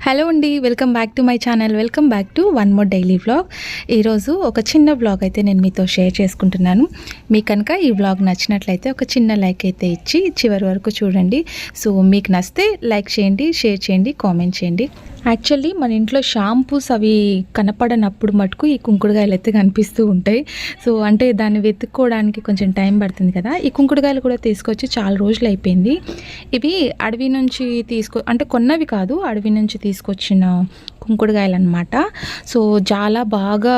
Hello అండి, welcome back to my channel. Welcome back to one more daily vlog. ఈరోజు ఒక చిన్న vlog అయితే నేను మీతో షేర్ చేసుకుంటున్నాను. మీకు కనుక ఈ వ్లాగ్ నచ్చినట్లయితే ఒక చిన్న లైక్ అయితే ఇచ్చి చివరి వరకు చూడండి. సో మీకు నచ్చితే లైక్ చేయండి, షేర్ చేయండి, కామెంట్ చేయండి. యాక్చువల్లీ మన ఇంట్లో షాంపూస్ అవి కనపడనప్పుడు మటుకు ఈ కుంకుడుకాయలు అయితే కనిపిస్తూ ఉంటాయి. సో అంటే దాన్ని వెతుక్కోవడానికి కొంచెం టైం పడుతుంది కదా. ఈ కుంకుడుకాయలు కూడా తీసుకొచ్చి చాలా రోజులు అయిపోయింది. ఇవి అడవి నుంచి అంటే కొన్నవి కాదు, అడవి నుంచి తీసుకొచ్చిన కుంకుడుకాయలు అనమాట. సో చాలా బాగా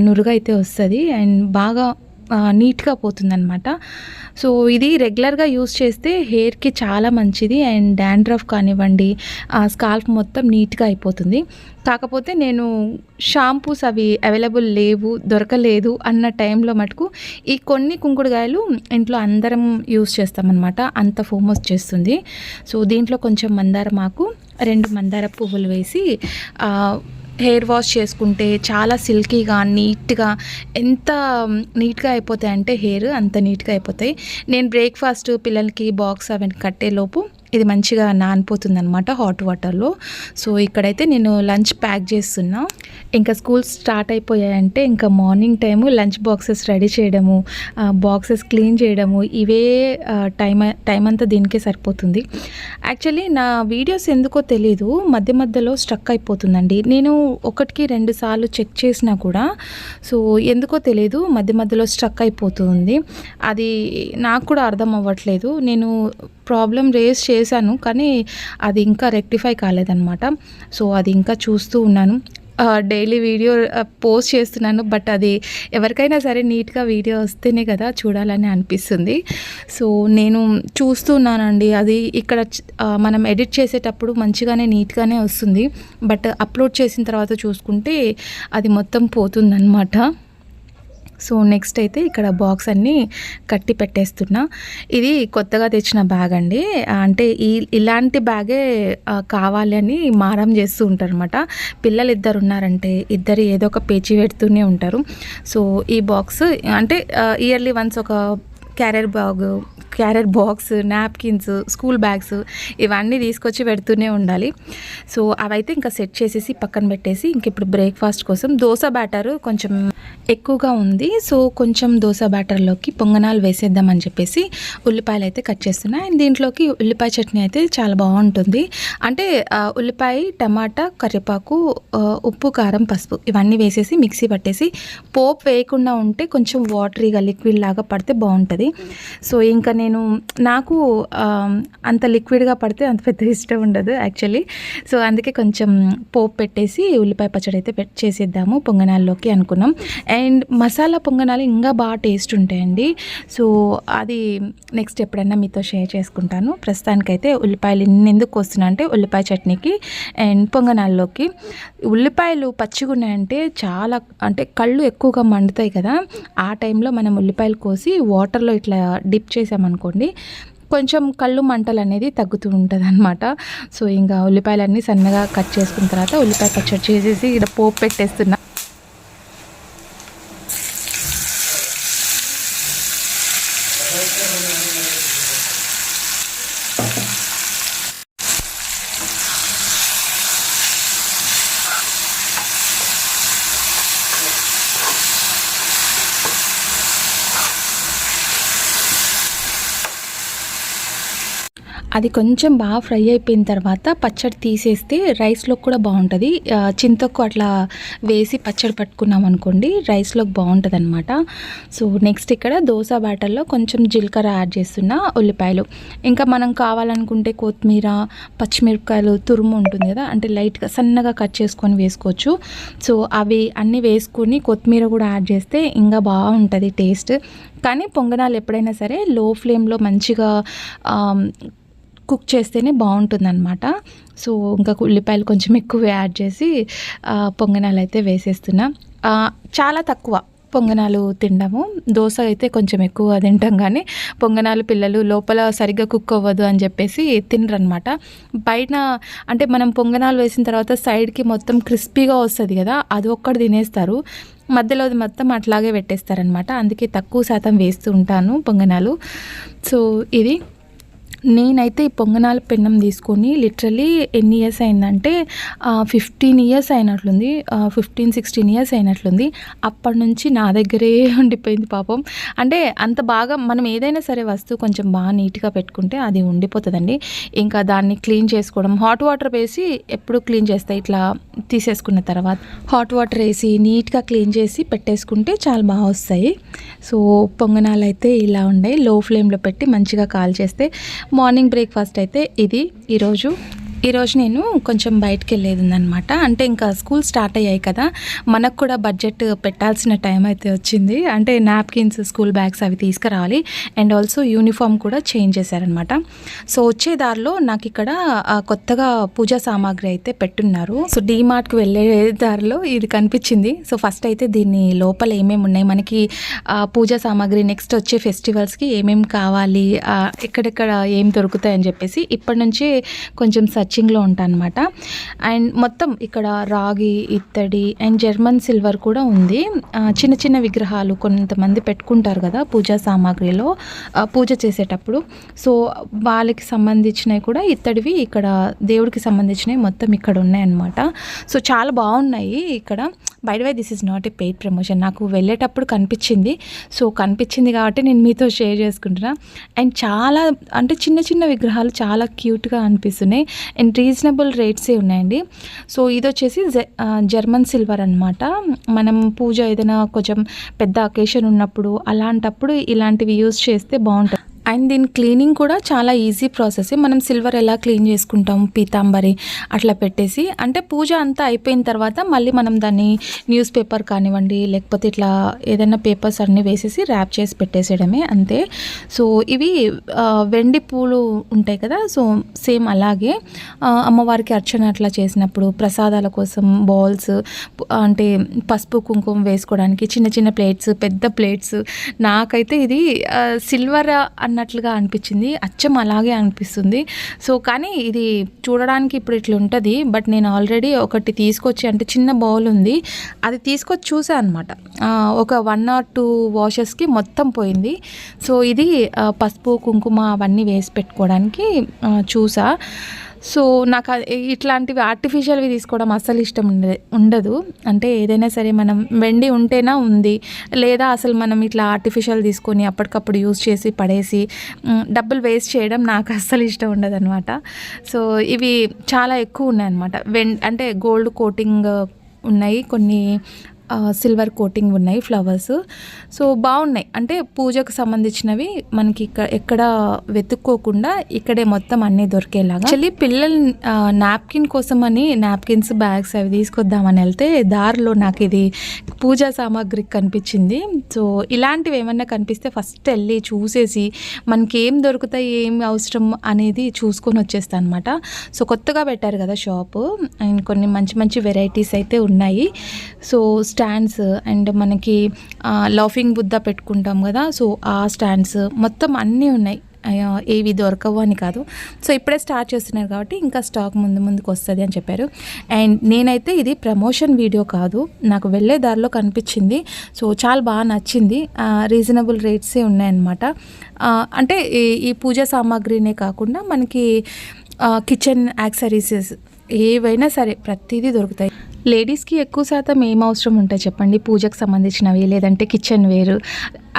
నురుగు అయితే వస్తుంది అండ్ బాగా నీట్గా పోతుందన్నమాట. సో ఇది రెగ్యులర్గా యూస్ చేస్తే హెయిర్కి చాలా మంచిది అండ్ డాండ్రఫ్ కానివ్వండి, స్కాల్ప్ మొత్తం నీట్గా అయిపోతుంది. కాకపోతే నేను షాంపూస్ అవి అవైలబుల్ లేవు, దొరకలేదు అన్న టైంలో మటుకు ఈ కొన్ని కుంకుడుకాయలు ఇంట్లో అందరం యూస్ చేస్తామన్నమాట. అంత ఫోమస్ చేస్తుంది. సో దీంట్లో కొంచెం మందారం ఆకు, 2 మందార పువ్వులు వేసి హెయిర్ వాష్ చేసుకుంటే చాలా సిల్కీగా నీట్గా ఎంత నీట్గా అయిపోతాయి అంటే హెయిర్ అంత నీట్గా అయిపోతాయి. నేను బ్రేక్ఫాస్ట్ పిల్లలకి బాక్స్ అవన్నీ కట్టేలోపు ఇది మంచిగా నానిపోతుంది అనమాట హాట్ వాటర్లో. సో ఇక్కడైతే నేను లంచ్ ప్యాక్ చేస్తున్నా. ఇంకా స్కూల్స్ స్టార్ట్ అయిపోయాయంటే ఇంకా morning time lunch boxes ready చేయడము, బాక్సెస్ క్లీన్ చేయడము, ఇవే టైం అంతా దీనికే సరిపోతుంది. యాక్చువల్లీ నా వీడియోస్ ఎందుకో తెలీదు మధ్య మధ్యలో స్ట్రక్ అయిపోతుందండి. నేను 1-2 సార్లు చెక్ చేసినా కూడా సో ఎందుకో తెలీదు మధ్య మధ్యలో స్ట్రక్ అయిపోతుంది. అది నాకు కూడా అర్థం అవ్వట్లేదు. నేను ప్రాబ్లం రేస్ చేశాను కానీ అది ఇంకా రెక్టిఫై కాలేదన్నమాట. సో అది ఇంకా చూస్తూ ఉన్నాను. డైలీ వీడియో పోస్ట్ చేస్తున్నాను, బట్ అది ఎవరికైనా సరే నీట్గా వీడియో వస్తేనే కదా చూడాలని అనిపిస్తుంది. సో నేను చూస్తున్నానండి. అది ఇక్కడ మనం ఎడిట్ చేసేటప్పుడు మంచిగానే నీట్గానే వస్తుంది, బట్ అప్లోడ్ చేసిన తర్వాత చూసుకుంటే అది మొత్తం పోతుందన్నమాట. సో నెక్స్ట్ అయితే ఇక్కడ బాక్స్ అన్నీ కట్టి పెట్టేస్తున్నా. ఇది కొత్తగా తెచ్చిన బ్యాగ్ అండి. అంటే ఇలాంటి బ్యాగే కావాలి అని మారం చేస్తూ ఉంటారు అనమాట. పిల్లలు 2 ఉన్నారంటే ఇద్దరు ఏదో ఒక పేచీ పెడుతూనే ఉంటారు. సో ఈ బాక్స్ అంటే ఇయర్లీ వన్స్ ఒక carrier box, napkins, school bags ఇవన్నీ తీసుకొచ్చి పెడుతూనే ఉండాలి. సో అవైతే ఇంకా సెట్ చేసేసి పక్కన పెట్టేసి ఇంక ఇప్పుడు బ్రేక్ఫాస్ట్ కోసం దోశ బ్యాటర్ కొంచెం ఎక్కువగా ఉంది. సో కొంచెం దోశ బ్యాటర్లోకి పొంగనాలు వేసేద్దామని చెప్పేసి ఉల్లిపాయలు అయితే కట్ చేస్తున్నా. అండ్ దీంట్లోకి ఉల్లిపాయ చట్నీ అయితే చాలా బాగుంటుంది. అంటే ఉల్లిపాయ, టమాటా, కరివేపాకు, ఉప్పు, కారం, పసుపు ఇవన్నీ వేసేసి మిక్సీ పట్టేసి పోపు వేయకుండా ఉంటే కొంచెం వాటరీగా లిక్విడ్ లాగా పడితే బాగుంటుంది. సో ఇంకా నాకు అంత లిక్విడ్గా పడితే అంత పెద్ద ఇష్టం ఉండదు యాక్చువల్లీ. సో అందుకే కొంచెం పోపు పెట్టేసి ఉల్లిపాయ పచ్చడి అయితే చేసేద్దాము పొంగనాల్లోకి అనుకున్నాం. అండ్ మసాలా పొంగనాలు ఇంకా బాగా టేస్ట్ ఉంటాయండి. సో అది నెక్స్ట్ ఎప్పుడైనా మీతో షేర్ చేసుకుంటాను. ప్రస్తుతానికైతే ఉల్లిపాయలు ఎందుకు వస్తున్నా అంటే ఉల్లిపాయ చట్నీకి అండ్ పొంగనాల్లోకి. ఉల్లిపాయలు పచ్చిగా ఉన్నాయంటే చాలా అంటే కళ్ళు ఎక్కువగా మండుతాయి కదా. ఆ టైంలో మనం ఉల్లిపాయలు కోసి వాటర్లో ఇట్లా డిప్ చేసామనుకోండి కొంచెం కళ్ళు మంటలు అనేది తగ్గుతూ ఉంటుంది అనమాట. సో ఇంకా ఉల్లిపాయలన్నీ సన్నగా కట్ చేసుకున్న తర్వాత ఉల్లిపాయ పచ్చడి చేసేసి ఇక్కడ పోపు పెట్టేస్తున్నా. అది కొంచెం బాగా ఫ్రై అయిపోయిన తర్వాత పచ్చడి తీసేస్తే రైస్లోకి కూడా బాగుంటుంది. చింతకు అట్లా వేసి పచ్చడి పట్టుకున్నాం అనుకోండి రైస్లోకి బాగుంటుంది అనమాట. సో నెక్స్ట్ ఇక్కడ దోశ బ్యాటర్లో కొంచెం జీలకర్ర యాడ్ చేస్తున్నా, ఉల్లిపాయలు, ఇంకా మనం కావాలనుకుంటే కొత్తిమీర, పచ్చిమిరపకాయలు తురుము ఉంటుంది కదా, అంటే లైట్గా సన్నగా కట్ చేసుకొని వేసుకోవచ్చు. సో అవి అన్నీ వేసుకొని కొత్తిమీర కూడా యాడ్ చేస్తే ఇంకా బాగుంటుంది టేస్ట్. కానీ పొంగనాలు ఎప్పుడైనా సరే లో ఫ్లేమ్లో మంచిగా కుక్ చేస్తేనే బాగుంటుందన్నమాట. సో ఇంకా ఉల్లిపాయలు కొంచెం ఎక్కువ యాడ్ చేసి పొంగనాలు అయితే వేసేస్తున్నా. చాలా తక్కువ పొంగనాలు తినడము, దోశ అయితే కొంచెం ఎక్కువ తింటాం కానీ పొంగనాలు పిల్లలు లోపల సరిగ్గా కుక్ అవ్వదు అని చెప్పేసి తినరనమాట. బయట అంటే మనం పొంగనాలు వేసిన తర్వాత సైడ్కి మొత్తం క్రిస్పీగా వస్తుంది కదా, అది ఒక్కటి తినేస్తారు, మధ్యలో మొత్తం అట్లాగే పెట్టేస్తారనమాట. అందుకే తక్కువ శాతం వేస్తూ ఉంటాను పొంగనాలు. సో ఇది నేనైతే ఈ పొంగనాల పెన్నం తీసుకొని లిటరల్లీ ఎన్ని ఇయర్స్ అయిందంటే 15 ఇయర్స్ అయినట్లుంది. 15-16 ఇయర్స్ అయినట్లుంది. అప్పటి నుంచి నా దగ్గరే ఉండిపోయింది పాపం. అంటే అంత బాగా మనం ఏదైనా సరే వస్తువు కొంచెం బాగా నీట్‌గా పెట్టుకుంటే అది ఉండిపోతదండి. ఇంకా దాన్ని క్లీన్ చేసుకోవడం, హాట్ వాటర్ వేసి ఎప్పుడు క్లీన్ చేస్తా ఇట్లా తీసేసుకున్న తర్వాత హాట్ వాటర్ వేసి నీట్‌గా క్లీన్ చేసి పెట్టేసుకుంటే చాలా బాగా వస్తాయి. సో పొంగనాలైతే ఇలా ఉన్నాయి. లో ఫ్లేమ్‌లో పెట్టి మంచిగా కాల్చేస్తే మార్నింగ్ బ్రేక్ఫాస్ట్ అయితే ఇది ఈరోజు నేను కొంచెం బయటికి వెళ్ళేది ఉందనమాట. అంటే ఇంకా స్కూల్ స్టార్ట్ అయ్యాయి కదా, మనకు కూడా బడ్జెట్ పెట్టాల్సిన టైం అయితే వచ్చింది. అంటే నాప్కిన్స్, స్కూల్ బ్యాగ్స్ అవి తీసుకురావాలి. అండ్ ఆల్సో యూనిఫామ్ కూడా చేంజ్ చేశారనమాట. సో వచ్చే దారిలో నాకు ఇక్కడ కొత్తగా పూజా సామాగ్రి అయితే పెట్టున్నారు. సో డీమార్ట్కి వెళ్ళే దారిలో ఇది కనిపించింది. సో ఫస్ట్ అయితే దీన్ని లోపల ఏమేమి ఉన్నాయి, మనకి పూజా సామాగ్రి నెక్స్ట్ వచ్చే ఫెస్టివల్స్కి ఏమేమి కావాలి, ఎక్కడెక్కడ ఏం దొరుకుతాయని చెప్పేసి ఇప్పటి నుంచి కొంచెం సర్చింగ్లో ఉంటానమాట. అండ్ మొత్తం ఇక్కడ రాగి, ఇత్తడి అండ్ జర్మన్ సిల్వర్ కూడా ఉంది. చిన్న చిన్న విగ్రహాలు కొంతమంది పెట్టుకుంటారు కదా పూజా సామాగ్రిలో పూజ చేసేటప్పుడు. సో వాళ్ళకి సంబంధించినవి కూడా ఇత్తడివి, ఇక్కడ దేవుడికి సంబంధించినవి మొత్తం ఇక్కడ ఉన్నాయన్నమాట. సో చాలా బాగున్నాయి ఇక్కడ. By the way this is not a paid promotion, నాకు వెళ్ళేటప్పుడు కనిపించింది. సో కనిపించింది కాబట్టి నేను మీతో షేర్ చేసుకుంటున్నా. అండ్ చాలా అంటే చిన్న చిన్న విగ్రహాలు చాలా క్యూట్గా అనిపిస్తున్నాయి అండ్ రీజనబుల్ రేట్సే ఉన్నాయండి. సో ఇది వచ్చేసి జర్మన్ సిల్వర్ అనమాట. మనం పూజ ఏదైనా కొంచెం పెద్ద అకేషన్ ఉన్నప్పుడు అలాంటప్పుడు ఇలాంటివి యూజ్ చేస్తే బాగుంటుంది. అండ్ దీని క్లీనింగ్ కూడా చాలా ఈజీ ప్రాసెస్. మనం సిల్వర్ ఎలా క్లీన్ చేసుకుంటాం, పీతాంబరి అట్లా పెట్టేసి, అంటే పూజ అంతా అయిపోయిన తర్వాత మళ్ళీ మనం దాన్ని న్యూస్ పేపర్ కానివ్వండి లేకపోతే ఇట్లా ఏదైనా పేపర్స్ అన్నీ వేసేసి ర్యాప్ చేసి పెట్టేసేయడమే అంతే. సో ఇవి వెండి పూలు ఉంటాయి కదా, సో సేమ్ అలాగే అమ్మవారికి అర్చన అట్లా చేసినప్పుడు ప్రసాదాల కోసం బౌల్స్, అంటే పసుపు కుంకుమ వేసుకోవడానికి చిన్న చిన్న ప్లేట్స్, పెద్ద ప్లేట్స్. నాకైతే ఇది సిల్వర్ అన్నట్లుగా అనిపించింది, అచ్చం అలాగే అనిపిస్తుంది. సో కానీ ఇది చూడడానికి ఇప్పుడు ఇట్లా ఉంటుంది, బట్ నేను ఆల్రెడీ ఒకటి తీసుకొచ్చి, అంటే చిన్న బౌల్ ఉంది, అది తీసుకొచ్చి చూసా అనమాట. ఒక 1 or 2 వాషెస్కి మొత్తం పోయింది. సో ఇది పసుపు కుంకుమ అవన్నీ వేసి పెట్టుకోవడానికి చూసా. సో నాకు ఇట్లాంటివి ఆర్టిఫిషియల్వి తీసుకోవడం అస్సలు ఇష్టం ఉండదు. అంటే ఏదైనా సరే మనం వెండి ఉంటేనా ఉంది, లేదా అసలు మనం ఇట్లా ఆర్టిఫిషియల్ తీసుకొని అప్పటికప్పుడు యూజ్ చేసి పడేసి డబ్బులు వేస్ట్ చేయడం నాకు అస్సలు ఇష్టం ఉండదు అనమాట. సో ఇవి చాలా ఎక్కువ ఉన్నాయన్నమాట. అంటే గోల్డ్ కోటింగ్ ఉన్నాయి, కొన్ని సిల్వర్ కోటింగ్ ఉన్నాయి ఫ్లవర్స్. సో బాగున్నాయి, అంటే పూజకు సంబంధించినవి మనకి ఎక్కడ వెతుక్కోకుండా ఇక్కడే మొత్తం అన్నీ దొరికేలాగా. యాక్చువల్లీ పిల్లలు నాప్కిన్ కోసం అని నాప్కిన్స్, బ్యాగ్స్ అవి తీసుకొద్దామని వెళ్తే దారిలో నాకు ఇది పూజా సామాగ్రి కనిపించింది. సో ఇలాంటివి ఏమన్నా కనిపిస్తే ఫస్ట్ వెళ్ళి చూసేసి మనకి ఏం దొరుకుతాయి, ఏం అవసరం అనేది చూసుకొని వచ్చేస్తాను అనమాట. సో కొత్తగా పెట్టారు కదా షాపు, అండ్ కొన్ని మంచి మంచి వెరైటీస్ అయితే ఉన్నాయి. సో స్టాండ్స్ అండ్ మనకి లాఫింగ్ బుద్ధ పెట్టుకుంటాం కదా, సో ఆ స్టాండ్స్ మొత్తం అన్నీ ఉన్నాయి. ఏవి దొరకవు అని కాదు. సో ఇప్పుడే స్టార్ట్ చేస్తున్నారు కాబట్టి ఇంకా స్టాక్ ముందుకు వస్తుంది అని చెప్పారు. అండ్ నేనైతే ఇది ప్రమోషన్ వీడియో కాదు, నాకు వెళ్ళే దారిలో కనిపించింది. సో చాలా బాగా నచ్చింది. రీజనబుల్ రేట్సే ఉన్నాయన్నమాట. అంటే ఈ పూజా సామాగ్రినే కాకుండా మనకి కిచెన్ యాక్సరీసెస్ ఏవైనా సరే ప్రతిదీ దొరుకుతాయి. లేడీస్కి ఎక్కువ శాతం ఏం అవసరం ఉంటాయి చెప్పండి, పూజకు సంబంధించినవి లేదంటే కిచెన్ వేరు,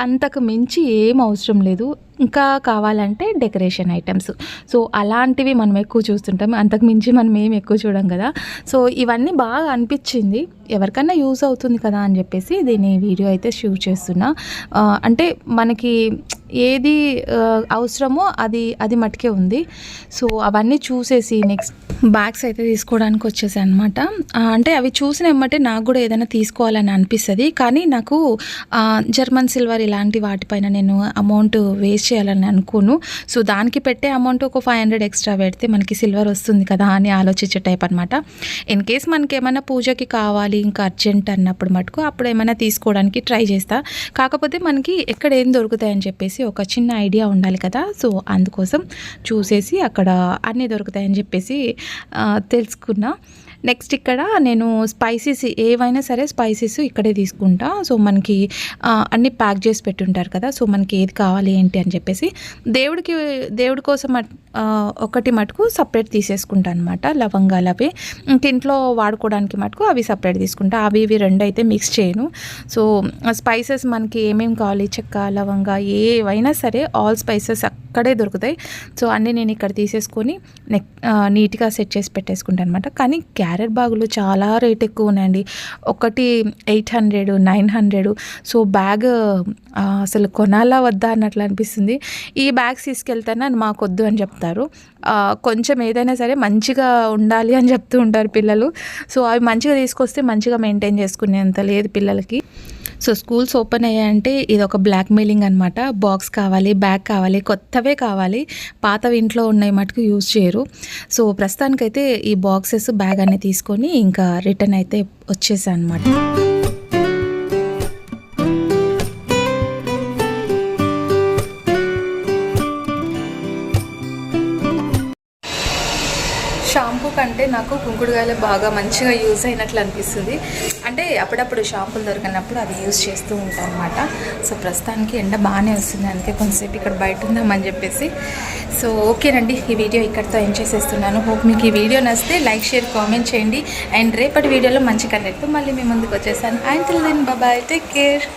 అంతకు మించి ఏం అవసరం లేదు. ఇంకా కావాలంటే డెకరేషన్ ఐటమ్స్. సో అలాంటివి మనం ఎక్కువ చూస్తుంటాం, అంతకు మించి మనం ఏం ఎక్కువ చూడం కదా. సో ఇవన్నీ బాగా అనిపించింది, ఎవరికన్నా యూజ్ అవుతుంది కదా అని చెప్పేసి దీని వీడియో అయితే షూట్ చేస్తున్నా. అంటే మనకి ఏది అవసరమో అది మటుకే ఉంది. సో అవన్నీ చూసేసి నెక్స్ట్ బ్యాగ్స్ అయితే తీసుకోవడానికి వచ్చేసాయి అనమాట. అంటే అవి చూసిన ఎమ్మటే నాకు కూడా ఏదైనా తీసుకోవాలని అనిపిస్తుంది, కానీ నాకు జర్మన్ సిల్వర్ ఇలాంటి వాటిపైన నేను అమౌంట్ వేస్ట్ చేయాలని అనుకోను. సో దానికి పెట్టే అమౌంట్ ఒక 500 ఎక్స్ట్రా పెడితే మనకి సిల్వర్ వస్తుంది కదా అని ఆలోచించే టైప్ అనమాట. ఇన్ కేస్ మనకి ఏమైనా పూజకి కావాలి ఇంకా అర్జెంట్ అన్నప్పుడు మటుకు అప్పుడు ఏమైనా తీసుకోవడానికి ట్రై చేస్తా. కాకపోతే మనకి ఎక్కడ ఏం దొరుకుతాయని చెప్పేసి ఒక చిన్న ఐడియా ఉండాలి కదా. సో అందుకోసం చూసేసి అక్కడ అన్నీ దొరుకుతాయని చెప్పేసి తెలుసుకున్నా. నెక్స్ట్ ఇక్కడ నేను స్పైసెస్ ఏవైనా సరే స్పైసెస్ ఇక్కడే తీసుకుంటా. సో మనకి అన్నీ ప్యాక్ చేసి పెట్టుంటారు కదా, సో మనకి ఏది కావాలి ఏంటి అని చెప్పేసి దేవుడి కోసం ఒకటి మటుకు సపరేట్ తీసేసుకుంటా అనమాట. లవంగాలు అవి ఇంట్లో వాడుకోవడానికి మటుకు అవి సపరేట్ తీసుకుంటా. అవి ఇవి రెండు అయితే మిక్స్ చేయను. సో స్పైసెస్ మనకి ఏమేమి కావాలి, చెక్క, లవంగా ఏవైనా సరే ఆల్ స్పైసెస్ అక్కడే దొరుకుతాయి. సో అన్నీ నేను ఇక్కడ తీసేసుకొని నీట్గా సెట్ చేసి పెట్టేసుకుంటాను అనమాట. కానీ క్యారెట్ బాగులు చాలా రేట్ ఎక్కువ ఉన్నాయండి. ఒకటి 800, 900. సో బ్యాగ్ అసలు కొనాలా వద్దా అన్నట్లు అనిపిస్తుంది. ఈ బ్యాగ్స్ తీసుకెళ్తాను అని మాకొద్దు అని చెప్తారు. కొంచెం ఏదైనా సరే మంచిగా ఉండాలి అని చెప్తూ ఉంటారు పిల్లలు. సో అవి మంచిగా తీసుకొస్తే మంచిగా మెయింటైన్ చేసుకునేంత లేదు పిల్లలకి. సో స్కూల్స్ ఓపెన్ అయ్యాయంటే ఇది ఒక బ్లాక్ మెయిలింగ్ అనమాట. బాక్స్ కావాలి, బ్యాగ్ కావాలి, కొత్తవే కావాలి, పాతవి ఇంట్లో ఉన్నాయి మటుకు యూజ్ చేయరు. సో ప్రస్తుతానికైతే ఈ బాక్సెస్ బ్యాగ్ అనేది తీసుకొని ఇంకా రిటర్న్ అయితే వచ్చేసాను అనమాట. షాంపూ కంటే నాకు కుంకుడుకాయలు బాగా మంచిగా యూజ్ అయినట్లు అనిపిస్తుంది. అంటే అప్పుడప్పుడు షాంపూలు దొరికినప్పుడు అది యూజ్ చేస్తూ ఉంటాను అనమాట. సో ప్రస్తుతానికి ఎండ బాగానే వస్తుంది, అందుకే కొంతసేపు ఇక్కడ బయట ఉందామని చెప్పేసి. సో ఓకేనండి, ఈ వీడియో ఇక్కడితో ఎండ్ చేసేస్తున్నాను. హోప్ మీకు ఈ వీడియో నచ్చితే లైక్, షేర్, కామెంట్ చేయండి. అండ్ రేపటి వీడియోలో మంచి కంటెంట్తో మళ్ళీ మీ ముందుకు వచ్చేసాను. Until then bye, take care.